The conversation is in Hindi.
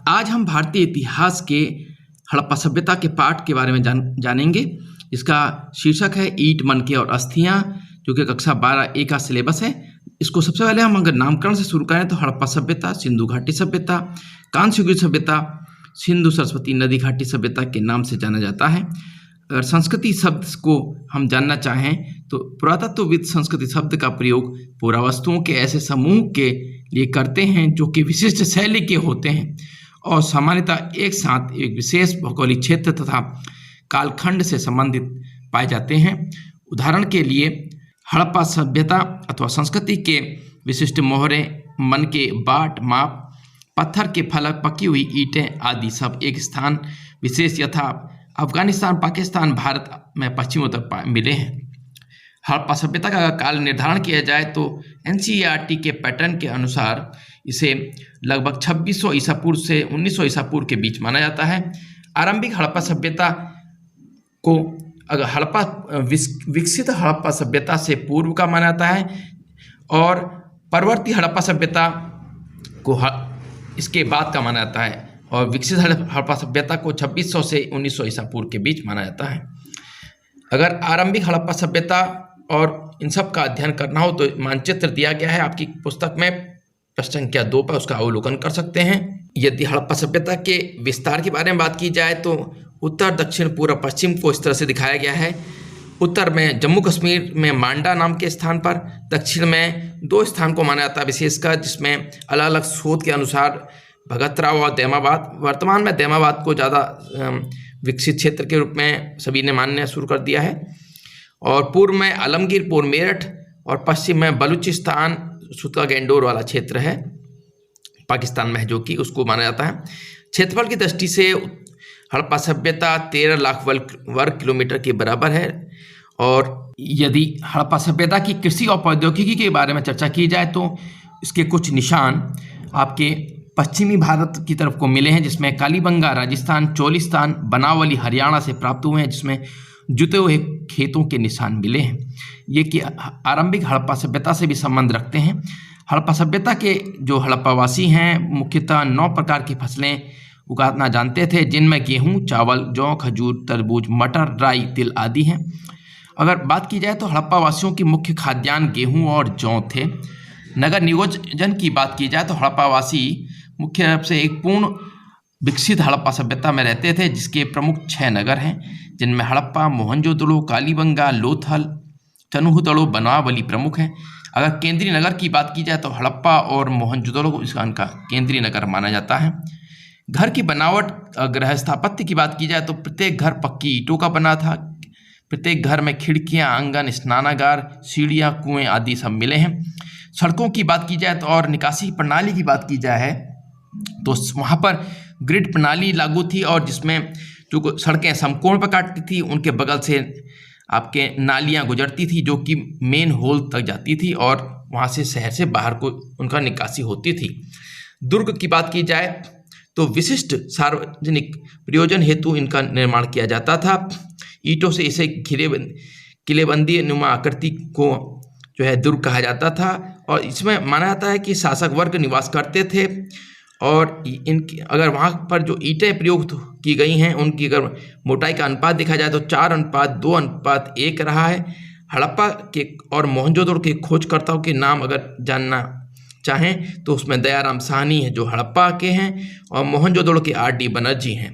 आज हम भारतीय इतिहास के हड़प्पा सभ्यता के पाठ के बारे में जानेंगे। इसका शीर्षक है ईंट, मनके और अस्थियां, जो कि कक्षा 12A का सिलेबस है। इसको सबसे पहले हम अगर नामकरण से शुरू करें तो हड़प्पा सभ्यता, सिंधु घाटी सभ्यता, कांस्य युग सभ्यता, सिंधु सरस्वती नदी घाटी सभ्यता के नाम से जाना जाता है। अगर संस्कृति शब्द को हम जानना चाहें तो पुरातत्वविद संस्कृति शब्द का प्रयोग पुरावस्तुओं के ऐसे समूह के लिए करते हैं जो कि विशिष्ट शैली के होते हैं और सामान्यतः एक साथ एक विशेष भौगोलिक क्षेत्र तथा कालखंड से संबंधित पाए जाते हैं। उदाहरण के लिए हड़प्पा सभ्यता अथवा संस्कृति के विशिष्ट मोहरे, मनके, बाट, माप, पत्थर के फलक, पकी हुई ईंटें आदि सब एक स्थान विशेष यथा अफगानिस्तान, पाकिस्तान, भारत में पश्चिमोत्तर मिले हैं। हड़प्पा सभ्यता का काल निर्धारण किया जाए तो NCERT के पैटर्न के अनुसार इसे लगभग 2600 ईसा पूर्व से 1900 ईसा पूर्व के बीच माना जाता है। आरंभिक हड़प्पा सभ्यता को अगर विकसित हड़प्पा सभ्यता से पूर्व का माना जाता है और परवर्ती हड़प्पा सभ्यता को इसके बाद का माना जाता है और विकसित हड़प्पा सभ्यता को 2600 से 1900 ईसा पूर्व के बीच माना जाता है। अगर आरंभिक हड़प्पा सभ्यता और इन सब का अध्ययन करना हो तो मानचित्र दिया गया है आपकी पुस्तक में, प्रश्न संख्या 2 पर उसका अवलोकन कर सकते हैं। यदि हड़प्पा सभ्यता के विस्तार के बारे में बात की जाए तो उत्तर, दक्षिण, पूर्व, पश्चिम को इस तरह से दिखाया गया है। उत्तर में जम्मू कश्मीर में मांडा नाम के स्थान पर, दक्षिण में 2 स्थान को माना जाता है विशेषकर, जिसमें अलग अलग शोध के अनुसार भगतराव और दैमाबाद। वर्तमान में दैमाबाद को ज़्यादा विकसित क्षेत्र के रूप में सभी ने मानना शुरू कर दिया है। और पूर्व में आलमगीर, पूर्व मेरठ और पश्चिम में बलूचिस्तान, सुतका गैंडोर वाला क्षेत्र है पाकिस्तान में, जो कि उसको माना जाता है। क्षेत्रफल की दृष्टि से हड़प्पा सभ्यता 13 लाख वर्ग किलोमीटर के बराबर है। और यदि हड़प्पा सभ्यता की कृषि और प्रौद्योगिकी के बारे में चर्चा की जाए तो इसके कुछ निशान आपके पश्चिमी भारत की तरफ को मिले हैं, जिसमें कालीबंगा राजस्थान, चोलिस्तान, बनावली हरियाणा से प्राप्त हुए हैं, जिसमें जुते हुए खेतों के निशान मिले हैं। ये कि आरंभिक हड़प्पा सभ्यता से भी संबंध रखते हैं। हड़प्पा सभ्यता के जो हड़प्पावासी हैं मुख्यतः 9 प्रकार की फसलें उगाना जानते थे, जिनमें गेहूँ, चावल, जौ, खजूर, तरबूज, मटर, राई, तिल आदि हैं। अगर बात की जाए तो हड़प्पावासियों की मुख्य खाद्यान्न गेहूँ और जौ थे। नगर नियोजन की बात की जाए तो हड़प्पावासी मुख्य रूप से एक पूर्ण विकसित हड़प्पा सभ्यता में रहते थे, जिसके प्रमुख 6 नगर हैं, जिनमें हड़प्पा, मोहनजोदड़ो, कालीबंगा, लोथल, चन्हुदड़ो, बनावली प्रमुख हैं। अगर केंद्रीय नगर की बात की जाए तो हड़प्पा और मोहनजोदड़ो को इसका केंद्रीय नगर माना जाता है। घर की बनावट, गृह स्थापत्य की बात की जाए तो प्रत्येक घर पक्की ईंटों का बना था। प्रत्येक घर में खिड़कियां, आंगन, स्नानागार, सीढ़ियां, कुएं आदि सब मिले हैं। सड़कों की बात की जाए तो और निकासी प्रणाली की बात की जाए तो वहाँ पर ग्रिड प्रणाली लागू थी और जिसमें जो सड़कें समकोण पर काटती थी उनके बगल से आपके नालियाँ गुजरती थी जो कि मेन होल तक जाती थी और वहाँ से शहर से बाहर को उनका निकासी होती थी। दुर्ग की बात की जाए तो विशिष्ट सार्वजनिक प्रयोजन हेतु इनका निर्माण किया जाता था। ईंटों से इसे किलेबंदी नुमा आकृति को जो है दुर्ग कहा जाता था और इसमें माना जाता है कि शासक वर्ग निवास करते थे और इनकी अगर वहाँ पर जो ईंटें प्रयोग की गई हैं उनकी अगर मोटाई का अनुपात देखा जाए तो 4:2:1 रहा है। हड़प्पा के और मोहनजोदड़ो के खोजकर्ताओं के नाम अगर जानना चाहें तो उसमें दयाराम साहनी है जो हड़प्पा के हैं और मोहनजोदड़ो के R.D. बनर्जी हैं।